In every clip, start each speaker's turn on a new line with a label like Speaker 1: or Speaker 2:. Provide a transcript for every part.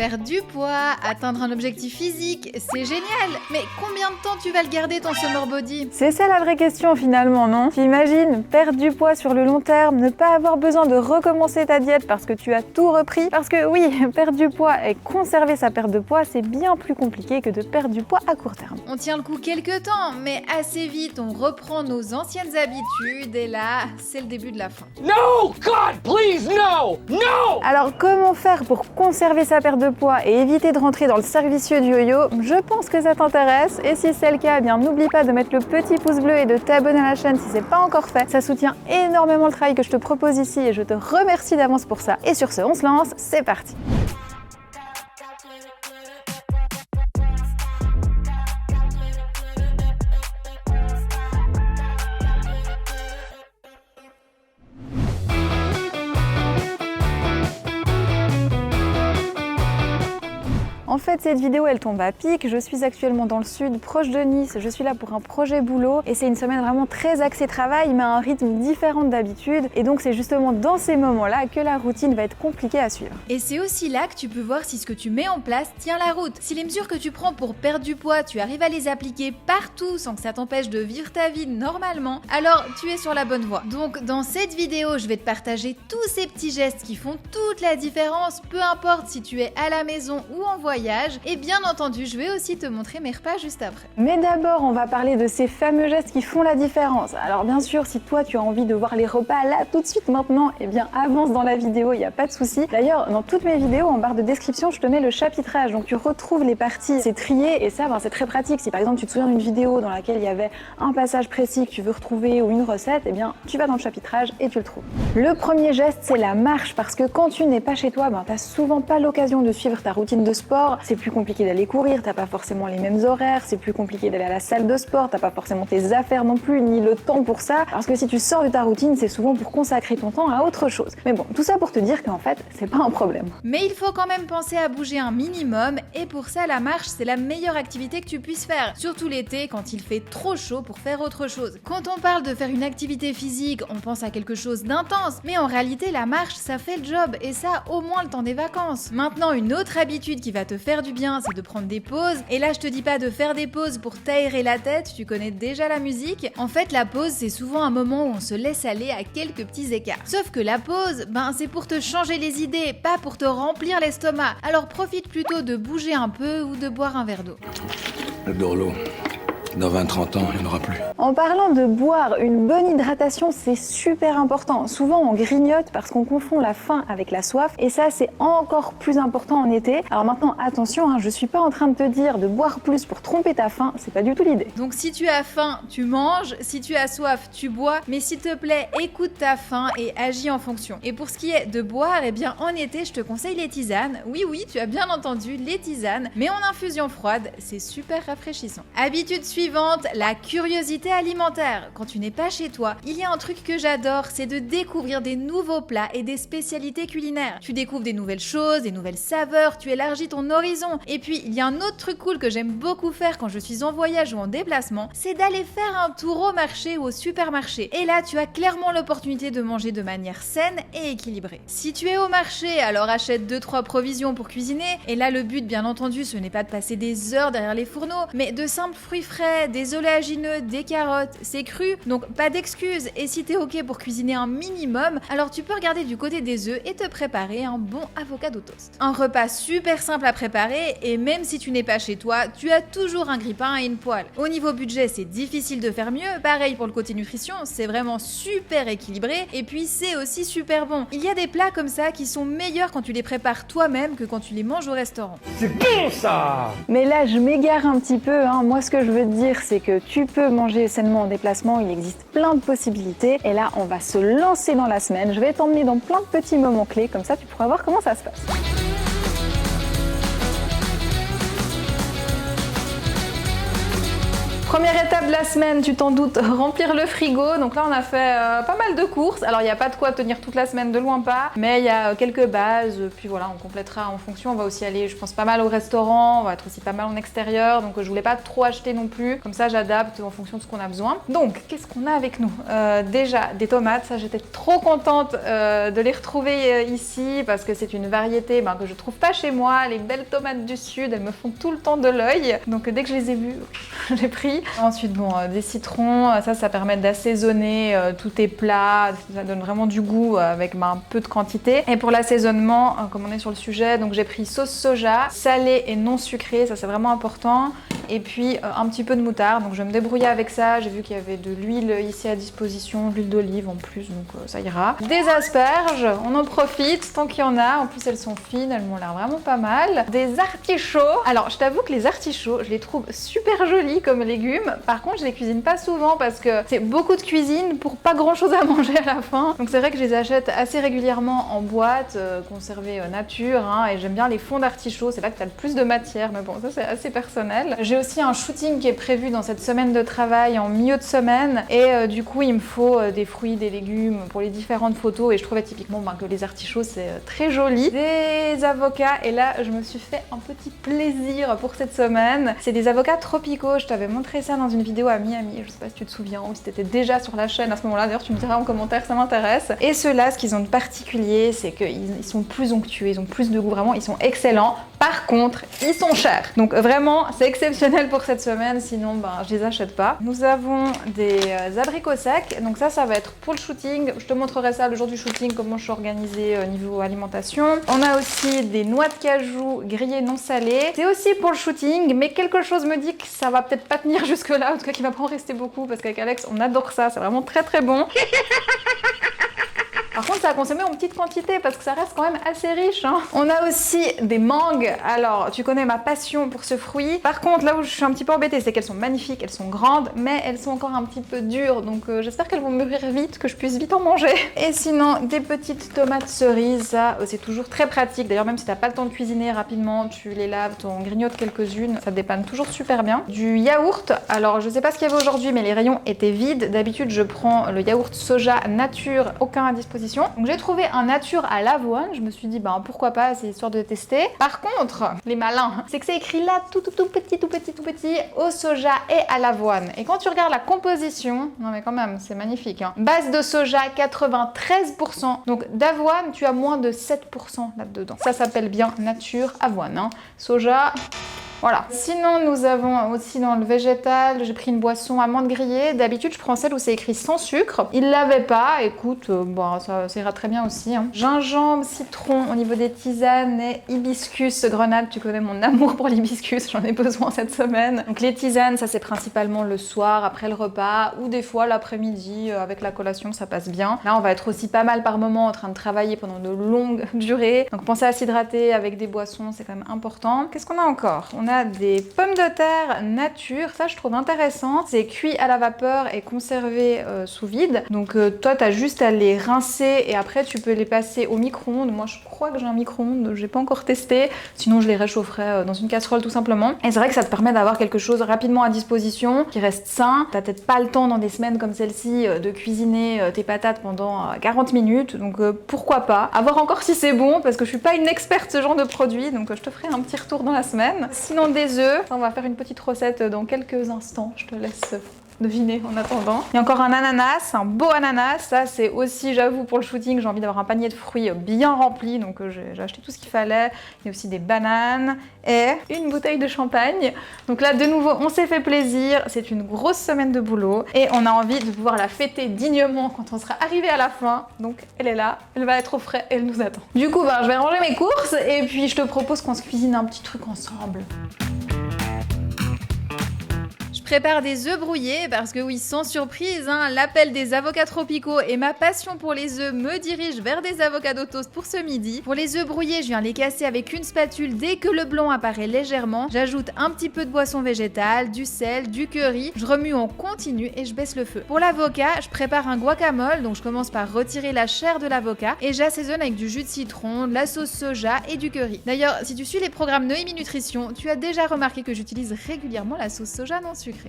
Speaker 1: Perdre du poids, atteindre un objectif physique, c'est génial. Mais combien de temps tu vas le garder ton summer body?
Speaker 2: C'est ça la vraie question finalement, non? T'imagines perdre du poids sur le long terme, ne pas avoir besoin de recommencer ta diète parce que tu as tout repris? Parce que oui, perdre du poids et conserver sa perte de poids, c'est bien plus compliqué que de perdre du poids à court terme.
Speaker 1: On tient le coup quelques temps, mais assez vite on reprend nos anciennes habitudes et là, c'est le début de la fin.
Speaker 3: No! God, please, no! No!
Speaker 2: Alors comment faire pour conserver sa perte de poids et éviter de rentrer dans le cercle vicieux du yo-yo? Je pense que ça t'intéresse et si c'est le cas, eh bien n'oublie pas de mettre le petit pouce bleu et de t'abonner à la chaîne si c'est pas encore fait. Ça soutient énormément le travail que je te propose ici et je te remercie d'avance pour ça. Et sur ce, on se lance, c'est parti! En fait, cette vidéo, elle tombe à pic. Je suis actuellement dans le sud, proche de Nice. Je suis là pour un projet boulot et c'est une semaine vraiment très axée travail, mais à un rythme différent d'habitude. Et donc, c'est justement dans ces moments-là que la routine va être compliquée à suivre.
Speaker 1: Et c'est aussi là que tu peux voir si ce que tu mets en place tient la route. Si les mesures que tu prends pour perdre du poids, tu arrives à les appliquer partout sans que ça t'empêche de vivre ta vie normalement, alors tu es sur la bonne voie. Donc, dans cette vidéo, je vais te partager tous ces petits gestes qui font toute la différence, peu importe si tu es à la maison ou en voyage. Et bien entendu, je vais aussi te montrer mes repas juste après.
Speaker 2: Mais d'abord, on va parler de ces fameux gestes qui font la différence. Alors bien sûr, si toi tu as envie de voir les repas là tout de suite maintenant, eh bien avance dans la vidéo, il n'y a pas de souci. D'ailleurs, dans toutes mes vidéos, en barre de description, je te mets le chapitrage. Donc tu retrouves les parties, c'est trié et ça, c'est très pratique. Si par exemple tu te souviens d'une vidéo dans laquelle il y avait un passage précis que tu veux retrouver ou une recette, eh bien tu vas dans le chapitrage et tu le trouves. Le premier geste, c'est la marche parce que quand tu n'es pas chez toi, t'as souvent pas l'occasion de suivre ta routine de sport. C'est plus compliqué d'aller courir, t'as pas forcément les mêmes horaires, c'est plus compliqué d'aller à la salle de sport, t'as pas forcément tes affaires non plus, ni le temps pour ça, parce que si tu sors de ta routine, c'est souvent pour consacrer ton temps à autre chose. Mais bon, tout ça pour te dire qu'en fait, c'est pas un problème.
Speaker 1: Mais il faut quand même penser à bouger un minimum, et pour ça, la marche, c'est la meilleure activité que tu puisses faire, surtout l'été quand il fait trop chaud pour faire autre chose. Quand on parle de faire une activité physique, on pense à quelque chose d'intense, mais en réalité, la marche, ça fait le job, et ça, au moins le temps des vacances. Maintenant, une autre habitude qui va te faire du bien, c'est de prendre des pauses. Et là, je te dis pas de faire des pauses pour t'aérer la tête, tu connais déjà la musique. En fait, la pause, c'est souvent un moment où on se laisse aller à quelques petits écarts. Sauf que la pause, c'est pour te changer les idées, pas pour te remplir l'estomac. Alors profite plutôt de bouger un peu ou de boire un verre d'eau.
Speaker 3: Le Dorlo, dans 20-30 ans, il n'y en aura plus.
Speaker 2: En parlant de boire, une bonne hydratation, c'est super important. Souvent, on grignote parce qu'on confond la faim avec la soif et ça, c'est encore plus important en été. Alors maintenant, attention, je suis pas en train de te dire de boire plus pour tromper ta faim, c'est pas du tout l'idée.
Speaker 1: Donc si tu as faim, tu manges, si tu as soif, tu bois, mais s'il te plaît, écoute ta faim et agis en fonction. Et pour ce qui est de boire, eh bien en été, je te conseille les tisanes. Oui, tu as bien entendu, les tisanes, mais en infusion froide, c'est super rafraîchissant. Habitude suivante, la curiosité alimentaire. Quand tu n'es pas chez toi, il y a un truc que j'adore, c'est de découvrir des nouveaux plats et des spécialités culinaires. Tu découvres des nouvelles choses, des nouvelles saveurs, tu élargis ton horizon. Et puis, il y a un autre truc cool que j'aime beaucoup faire quand je suis en voyage ou en déplacement, c'est d'aller faire un tour au marché ou au supermarché. Et là, tu as clairement l'opportunité de manger de manière saine et équilibrée. Si tu es au marché, alors achète 2-3 provisions pour cuisiner. Et là, le but, bien entendu, ce n'est pas de passer des heures derrière les fourneaux, mais de simples fruits frais, des oléagineux, des carottes, c'est cru, donc pas d'excuses. Et si t'es ok pour cuisiner un minimum, alors tu peux regarder du côté des œufs et te préparer un bon avocado toast. Un repas super simple à préparer et même si tu n'es pas chez toi, tu as toujours un grille-pain et une poêle. Au niveau budget, c'est difficile de faire mieux, pareil pour le côté nutrition, c'est vraiment super équilibré et puis c'est aussi super bon. Il y a des plats comme ça qui sont meilleurs quand tu les prépares toi-même que quand tu les manges au restaurant.
Speaker 3: C'est bon ça!
Speaker 2: Mais là, je m'égare un petit peu, Moi, ce que je veux te dire, c'est que tu peux manger sainement en déplacement, il existe plein de possibilités. Et là, on va se lancer dans la semaine. Je vais t'emmener dans plein de petits moments clés, comme ça tu pourras voir comment ça se passe.
Speaker 1: Première étape de la semaine, tu t'en doutes, remplir le frigo. Donc là on a fait pas mal de courses. Alors il n'y a pas de quoi tenir toute la semaine, de loin pas, mais il y a quelques bases, puis voilà, on complétera en fonction. On va aussi aller, je pense, pas mal au restaurant, on va être aussi pas mal en extérieur, donc je voulais pas trop acheter non plus, comme ça j'adapte en fonction de ce qu'on a besoin. Donc qu'est-ce qu'on a avec nous? Déjà des tomates, ça j'étais trop contente de les retrouver ici parce que c'est une variété que je trouve pas chez moi. Les belles tomates du sud, elles me font tout le temps de l'œil, donc dès que je les ai vues, j'ai pris. Ensuite bon, des citrons, ça permet d'assaisonner tous tes plats, ça donne vraiment du goût avec un peu de quantité. Et pour l'assaisonnement, comme on est sur le sujet, donc j'ai pris sauce soja, salée et non sucrée, ça c'est vraiment important. Et puis un petit peu de moutarde, donc je vais me débrouiller avec ça. J'ai vu qu'il y avait de l'huile ici à disposition, de l'huile d'olive en plus, donc ça ira. Des asperges, on en profite tant qu'il y en a. En plus elles sont fines, elles m'ont l'air vraiment pas mal. Des artichauts. Alors je t'avoue que les artichauts, je les trouve super jolis comme légumes. Par contre je les cuisine pas souvent parce que c'est beaucoup de cuisine pour pas grand chose à manger à la fin. Donc c'est vrai que je les achète assez régulièrement en boîte, conservées nature, et j'aime bien les fonds d'artichauts. C'est là que t'as le plus de matière, mais bon ça c'est assez personnel. J'ai aussi un shooting qui est prévu dans cette semaine de travail en milieu de semaine et du coup il me faut des fruits, des légumes pour les différentes photos et je trouvais typiquement que les artichauts c'est très joli. Des avocats et là je me suis fait un petit plaisir pour cette semaine. C'est des avocats tropicaux, je t'avais montré ça dans une vidéo à Miami, je sais pas si tu te souviens ou si t'étais déjà sur la chaîne à ce moment-là, d'ailleurs tu me diras en commentaire, ça m'intéresse. Et ceux-là, ce qu'ils ont de particulier, c'est qu'ils sont plus onctueux, ils ont plus de goût, vraiment ils sont excellents. Par contre, ils sont chers. Donc vraiment, c'est exceptionnel pour cette semaine, sinon je les achète pas. Nous avons des abricots secs, donc ça va être pour le shooting. Je te montrerai ça le jour du shooting, comment je suis organisée au niveau alimentation. On a aussi des noix de cajou grillées non salées. C'est aussi pour le shooting, mais quelque chose me dit que ça va peut-être pas tenir jusque là, en tout cas qu'il va pas en rester beaucoup, parce qu'avec Alex, on adore ça, c'est vraiment très très bon. Par contre, ça a consommé en petite quantité parce que ça reste quand même assez riche. On a aussi des mangues. Alors, tu connais ma passion pour ce fruit. Par contre, là où je suis un petit peu embêtée, c'est qu'elles sont magnifiques, elles sont grandes, mais elles sont encore un petit peu dures. Donc, j'espère qu'elles vont mûrir vite, que je puisse vite en manger. Et sinon, des petites tomates cerises. Ça, c'est toujours très pratique. D'ailleurs, même si t'as pas le temps de cuisiner rapidement, tu les laves, t'en grignotes quelques-unes. Ça dépanne toujours super bien. Du yaourt. Alors, je sais pas ce qu'il y avait aujourd'hui, mais les rayons étaient vides. D'habitude, je prends le yaourt soja nature, aucun à disposition. Donc j'ai trouvé un nature à l'avoine, je me suis dit pourquoi pas, c'est histoire de tester. Par contre, les malins, c'est que c'est écrit là tout petit au soja et à l'avoine. Et quand tu regardes la composition, non mais quand même, c'est magnifique. Base de soja 93%, donc d'avoine tu as moins de 7% là-dedans. Ça s'appelle bien nature avoine. Soja... Voilà. Sinon, nous avons aussi dans le végétal, j'ai pris une boisson amande grillée. D'habitude, je prends celle où c'est écrit sans sucre. Il l'avait pas. Écoute, ça ira très bien aussi. Gingembre, citron au niveau des tisanes et hibiscus grenade. Tu connais mon amour pour l'hibiscus, j'en ai besoin cette semaine. Donc les tisanes, ça c'est principalement le soir après le repas ou des fois l'après-midi avec la collation, ça passe bien. Là, on va être aussi pas mal par moment en train de travailler pendant de longues durées. Donc pensez à s'hydrater avec des boissons, c'est quand même important. Qu'est-ce qu'on a encore? On a des pommes de terre nature, ça je trouve intéressant. C'est cuit à la vapeur et conservé sous vide. Donc toi t'as juste à les rincer et après tu peux les passer au micro-ondes. Moi je crois que j'ai un micro-ondes, j'ai pas encore testé. Sinon je les réchaufferai dans une casserole tout simplement. Et c'est vrai que ça te permet d'avoir quelque chose rapidement à disposition qui reste sain. T'as peut-être pas le temps dans des semaines comme celle-ci de cuisiner tes patates pendant 40 minutes. Donc pourquoi pas. À voir encore si c'est bon parce que je suis pas une experte ce genre de produit. Donc je te ferai un petit retour dans la semaine. Sinon des œufs, on va faire une petite recette dans quelques instants, je te laisse deviner en attendant. Il y a encore un ananas, un beau ananas, ça c'est aussi, j'avoue, pour le shooting, j'ai envie d'avoir un panier de fruits bien rempli, donc j'ai acheté tout ce qu'il fallait. Il y a aussi des bananes et une bouteille de champagne. Donc là, de nouveau, on s'est fait plaisir, c'est une grosse semaine de boulot et on a envie de pouvoir la fêter dignement quand on sera arrivé à la fin. Donc elle est là, elle va être au frais, elle nous attend. Du coup, je vais ranger mes courses et puis je te propose qu'on se cuisine un petit truc ensemble. Je prépare des œufs brouillés parce que oui, sans surprise, l'appel des avocats tropicaux et ma passion pour les œufs me dirige vers des avocats toast pour ce midi. Pour les œufs brouillés, je viens les casser avec une spatule dès que le blanc apparaît légèrement. J'ajoute un petit peu de boisson végétale, du sel, du curry. Je remue en continu et je baisse le feu. Pour l'avocat, je prépare un guacamole, donc je commence par retirer la chair de l'avocat et j'assaisonne avec du jus de citron, de la sauce soja et du curry. D'ailleurs, si tu suis les programmes Noémie Nutrition, tu as déjà remarqué que j'utilise régulièrement la sauce soja non sucrée.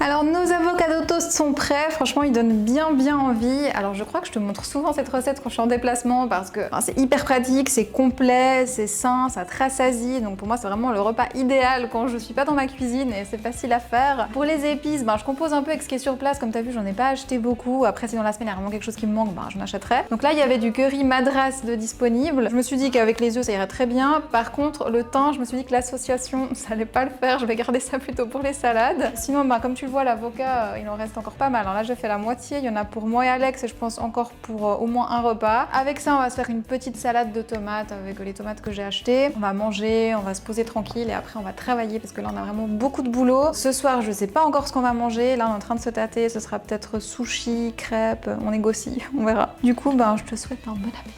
Speaker 2: Alors nos avocados toast sont prêts, franchement ils donnent bien envie. Alors je crois que je te montre souvent cette recette quand je suis en déplacement parce que c'est hyper pratique, c'est complet, c'est sain, ça te rassasie. Donc pour moi c'est vraiment le repas idéal quand je suis pas dans ma cuisine et c'est facile à faire. Pour les épices, je compose un peu avec ce qui est sur place, comme t'as vu j'en ai pas acheté beaucoup. Après si dans la semaine il y a vraiment quelque chose qui me manque, j'en achèterai. Donc là il y avait du curry madras de disponible. Je me suis dit qu'avec les œufs ça irait très bien. Par contre le thym, je me suis dit que l'association ça allait pas le faire, je vais garder ça plutôt pour les salades. Sinon comme tu le vois l'avocat il en reste encore pas mal. Alors là j'ai fait la moitié, il y en a pour moi et Alex et je pense encore pour au moins un repas. Avec ça on va se faire une petite salade de tomates avec les tomates que j'ai achetées. On va manger, on va se poser tranquille et après on va travailler parce que là on a vraiment beaucoup de boulot. Ce soir je sais pas encore ce qu'on va manger, là on est en train de se tâter, ce sera peut-être sushi, crêpes, on négocie, on verra. Du coup je te souhaite un bon appétit.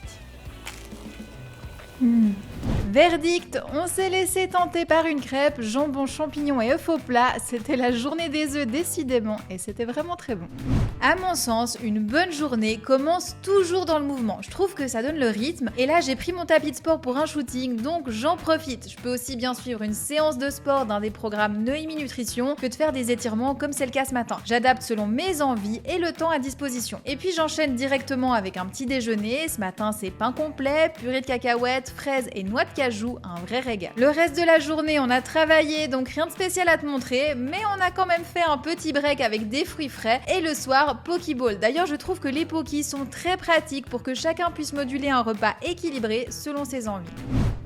Speaker 1: Verdict, on s'est laissé tenter par une crêpe, jambon, champignons et œufs au plat. C'était la journée des œufs décidément et c'était vraiment très bon. À mon sens, une bonne journée commence toujours dans le mouvement. Je trouve que ça donne le rythme et là j'ai pris mon tapis de sport pour un shooting donc j'en profite. Je peux aussi bien suivre une séance de sport d'un des programmes Noémie Nutrition que de faire des étirements comme c'est le cas ce matin. J'adapte selon mes envies et le temps à disposition. Et puis j'enchaîne directement avec un petit déjeuner. Ce matin c'est pain complet, purée de cacahuètes, fraises et noix de cajou, un vrai régal. Le reste de la journée, on a travaillé, donc rien de spécial à te montrer, mais on a quand même fait un petit break avec des fruits frais et le soir, Pokéball. D'ailleurs, je trouve que les Pokés sont très pratiques pour que chacun puisse moduler un repas équilibré selon ses envies.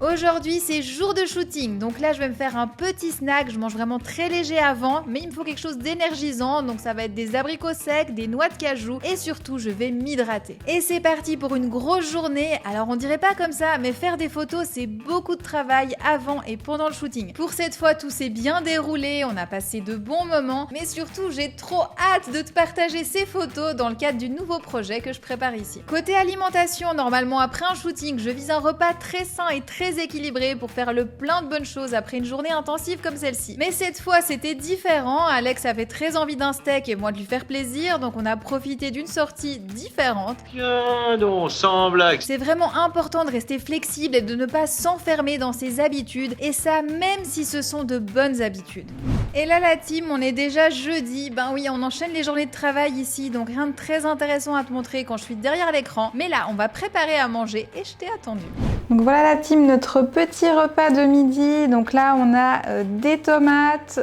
Speaker 1: Aujourd'hui, c'est jour de shooting, donc là je vais me faire un petit snack, je mange vraiment très léger avant, mais il me faut quelque chose d'énergisant, donc ça va être des abricots secs, des noix de cajou et surtout je vais m'hydrater. Et c'est parti pour une grosse journée, alors on dirait pas comme ça, mais faire des photos c'est beaucoup de travail avant et pendant le shooting. Pour cette fois tout s'est bien déroulé, on a passé de bons moments, mais surtout j'ai trop hâte de te partager ces photos dans le cadre du nouveau projet que je prépare ici. Côté alimentation, normalement après un shooting, je vise un repas très sain et très équilibré pour faire le plein de bonnes choses après une journée intensive comme celle-ci. Mais cette fois c'était différent, Alex avait très envie d'un steak et moi de lui faire plaisir, donc on a profité d'une sortie différente.
Speaker 4: Tiens donc, sans blague.
Speaker 1: C'est vraiment important de rester flexible et de ne pas s'enfermer dans ses habitudes, et ça même si ce sont de bonnes habitudes. Et là la team, on est déjà jeudi, oui on enchaîne les journées de travail ici, donc rien de très intéressant à te montrer quand je suis derrière l'écran, mais là on va préparer à manger et je t'ai attendu.
Speaker 2: Donc voilà la team, notre petit repas de midi. Donc là on a des tomates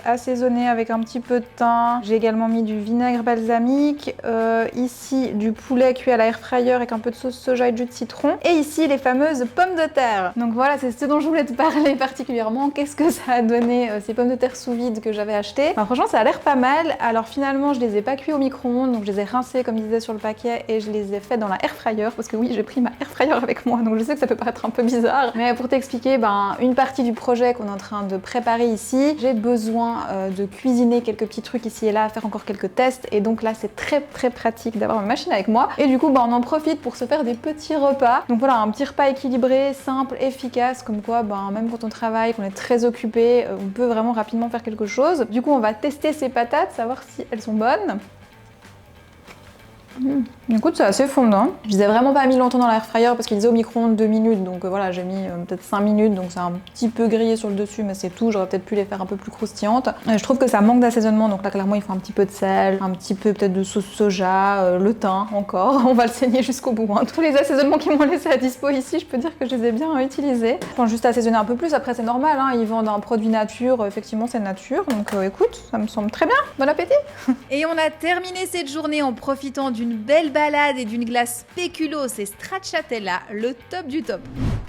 Speaker 2: assaisonnées avec un petit peu de thym. J'ai également mis du vinaigre balsamique. Ici du poulet cuit à la air fryer avec un peu de sauce soja et de jus de citron. Et ici les fameuses pommes de terre. Donc voilà, c'est ce dont je voulais te parler particulièrement. Qu'est-ce que ça a donné ces pommes de terre sous vide que j'avais achetées. Franchement ça a l'air pas mal. Alors finalement je les ai pas cuits au micro-ondes, donc je les ai rincés comme ils disaient sur le paquet et je les ai fait dans la air fryer parce que oui j'ai pris ma air fryer avec moi, donc je sais que ça peut paraître un peu bizarre, mais pour t'expliquer une partie du projet qu'on est en train de préparer ici, j'ai besoin de cuisiner quelques petits trucs ici et là, faire encore quelques tests, et donc là c'est très pratique d'avoir ma machine avec moi, et du coup on en profite pour se faire des petits repas. Donc voilà, un petit repas équilibré, simple, efficace, comme quoi même quand on travaille, qu'on est très occupé, on peut vraiment rapidement faire quelque chose. Du coup on va tester ces patates, savoir si elles sont bonnes. Écoute, c'est assez fondant. Je les ai vraiment pas mis longtemps dans l'air fryer parce qu'ils disaient au micro-ondes 2 minutes, donc voilà, j'ai mis peut-être 5 minutes, donc c'est un petit peu grillé sur le dessus, mais c'est tout. J'aurais peut-être pu les faire un peu plus croustillantes. Je trouve que ça manque d'assaisonnement, donc là clairement il faut un petit peu de sel, un petit peu peut-être de sauce soja, le thym encore. On va le saigner jusqu'au bout. Tous les assaisonnements qu'ils m'ont laissé à dispo ici, je peux dire que je les ai bien utilisés. Je pense juste assaisonner un peu plus, après c'est normal, ils vendent un produit nature, effectivement c'est nature, donc écoute, ça me semble très bien. Bon appétit.
Speaker 1: Et on a terminé cette journée en profitant d'une belle balade et d'une glace spéculoos et stracciatella, le top du top.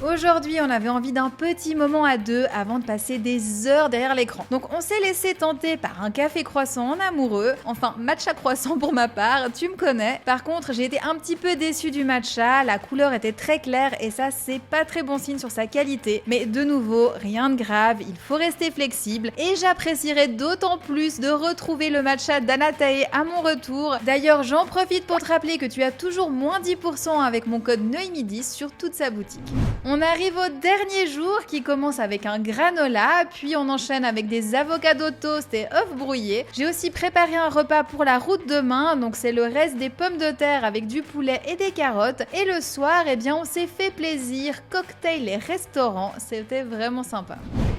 Speaker 1: Aujourd'hui, on avait envie d'un petit moment à deux avant de passer des heures derrière l'écran. Donc on s'est laissé tenter par un café croissant en amoureux, enfin matcha croissant pour ma part, tu me connais. Par contre, j'ai été un petit peu déçue du matcha, la couleur était très claire et ça c'est pas très bon signe sur sa qualité. Mais de nouveau, rien de grave, il faut rester flexible et j'apprécierais d'autant plus de retrouver le matcha d'Anatae à mon retour. D'ailleurs, j'en profite pour te rappeler que tu as toujours moins 10% avec mon code Noémie10 sur toute sa boutique. On arrive au dernier jour qui commence avec un granola, puis on enchaîne avec des avocados toast et œufs brouillés. J'ai aussi préparé un repas pour la route demain, donc c'est le reste des pommes de terre avec du poulet et des carottes. Et le soir, on s'est fait plaisir, cocktail et restaurant, c'était vraiment sympa.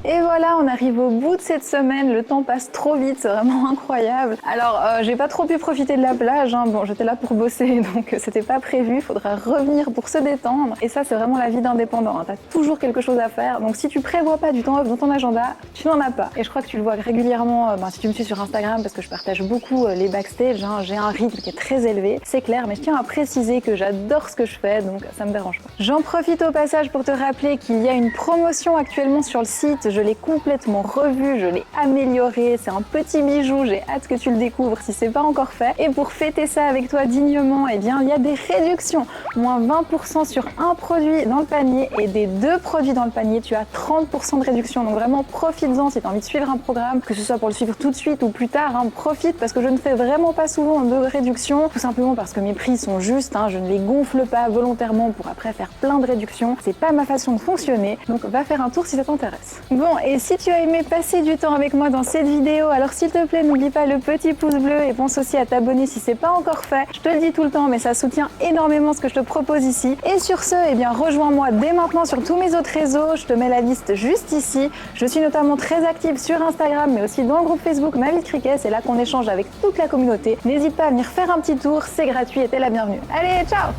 Speaker 2: Et voilà, on arrive au bout de cette semaine, le temps passe trop vite, c'est vraiment incroyable. Alors, j'ai pas trop pu profiter de la plage, hein. Bon, j'étais là pour bosser, donc c'était pas prévu, faudra revenir pour se détendre. Et ça, c'est vraiment la vie d'indépendant, hein. T'as toujours quelque chose à faire, donc si tu prévois pas du temps off dans ton agenda, tu n'en as pas. Et je crois que tu le vois régulièrement, si tu me suis sur Instagram, parce que je partage beaucoup les backstage, hein. J'ai un rythme qui est très élevé, c'est clair, mais je tiens à préciser que j'adore ce que je fais, donc ça me dérange pas. J'en profite au passage pour te rappeler qu'il y a une promotion actuellement sur le site, je l'ai complètement revu, je l'ai amélioré, c'est un petit bijou, j'ai hâte que tu le découvres si c'est pas encore fait. Et pour fêter ça avec toi dignement, eh bien il y a des réductions, moins 20% sur un produit dans le panier et des 2 produits dans le panier, tu as 30% de réduction. Donc vraiment profites-en si tu as envie de suivre un programme, que ce soit pour le suivre tout de suite ou plus tard, hein, profite parce que je ne fais vraiment pas souvent de réduction, tout simplement parce que mes prix sont justes, hein, je ne les gonfle pas volontairement pour après faire plein de réductions, c'est pas ma façon de fonctionner, donc va faire un tour si ça t'intéresse. Bon, et si tu as aimé passer du temps avec moi dans cette vidéo, alors s'il te plaît n'oublie pas le petit pouce bleu et pense aussi à t'abonner si c'est pas encore fait. Je te le dis tout le temps mais ça soutient énormément ce que je te propose ici. Et sur ce, eh bien rejoins-moi dès maintenant sur tous mes autres réseaux, je te mets la liste juste ici. Je suis notamment très active sur Instagram mais aussi dans le groupe Facebook Ma Vie de Cricket, c'est là qu'on échange avec toute la communauté. N'hésite pas à venir faire un petit tour, c'est gratuit et t'es la bienvenue. Allez, ciao!